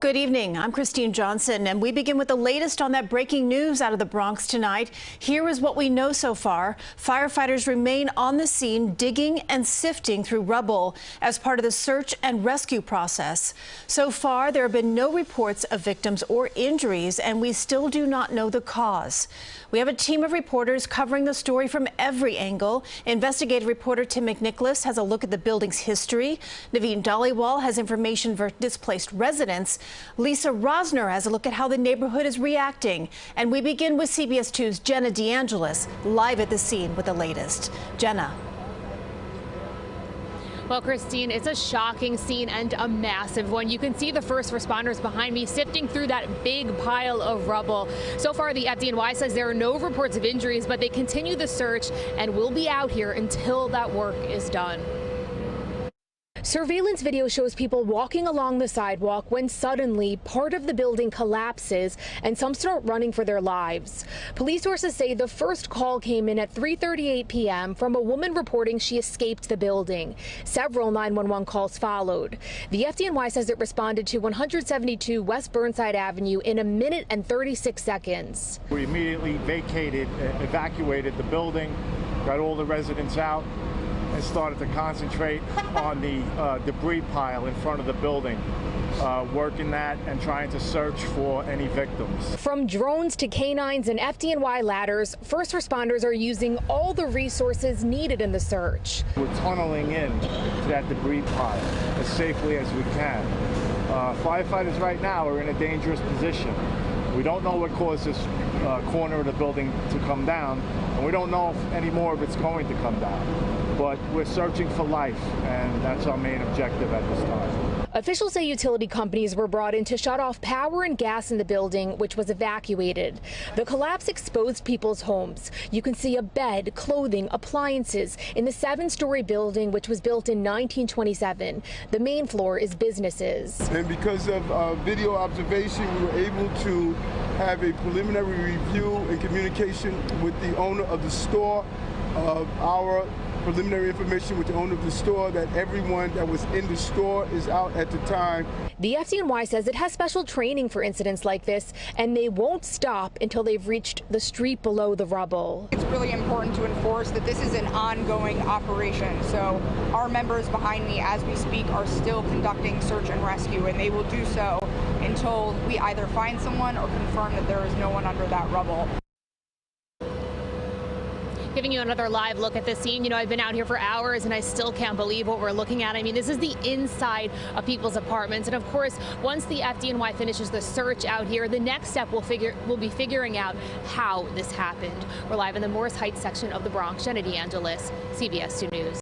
Good evening. I'm Christine Johnson, and we begin with the latest on that breaking news out of the Bronx tonight. Here is what we know so far. Firefighters remain on the scene, digging and sifting through rubble as part of the search and rescue process. So far, there have been no reports of victims or injuries, and we still do not know the cause. We have a team of reporters covering the story from every angle. Investigative reporter Tim McNicholas has a look at the building's history. Naveen Dhaliwal has information for displaced residents. Lisa Rosner has a look at how the neighborhood is reacting. And we begin with CBS 2's Jenna DeAngelis live at the scene with the latest. Jenna. Well, Christine, it's a shocking scene and a massive one. You can see the first responders behind me sifting through that big pile of rubble. So far, the FDNY says there are no reports of injuries, but they continue the search and will be out here until that work is done. Surveillance video shows people walking along the sidewalk when suddenly part of the building collapses and some start running for their lives. Police sources say the first call came in at 3:38 p.m. from a woman reporting she escaped the building. Several 911 calls followed. The FDNY says it responded to 172 West Burnside Avenue in a minute and 36 seconds. We immediately evacuated the building, got all the residents out, and started to concentrate on the debris pile in front of the building, working that and trying to search for any victims. From drones to canines and FDNY ladders, first responders are using all the resources needed in the search. We're tunneling in to that debris pile as safely as we can. Firefighters right now are in a dangerous position. We don't know what caused this corner of the building to come down, and we don't know if any more of it's going to come down. But we're searching for life, and that's our main objective at this time. Officials say utility companies were brought in to shut off power and gas in the building, which was evacuated. The collapse exposed people's homes. You can see a bed, clothing, appliances in the 7-story building, which was built in 1927. The main floor is businesses. And because of video observation, we were able to have a preliminary review and communication with the owner of the store. Our preliminary information with the owner of the store that everyone that was in the store is out at the time. The FDNY says it has special training for incidents like this, and they won't stop until they've reached the street below the rubble. It's really important to enforce that this is an ongoing operation. So our members behind me as we speak are still conducting search and rescue, and they will do so until we either find someone or confirm that there is no one under that rubble. Giving you another live look at the scene. You know, I've been out here for hours and I still can't believe what we're looking at. I mean, this is the inside of people's apartments. And of course, once the FDNY finishes the search out here, the next step we'll be figuring out how this happened. We're live in the Morris Heights section of the Bronx. Jenna DeAngelis, CBS 2 News.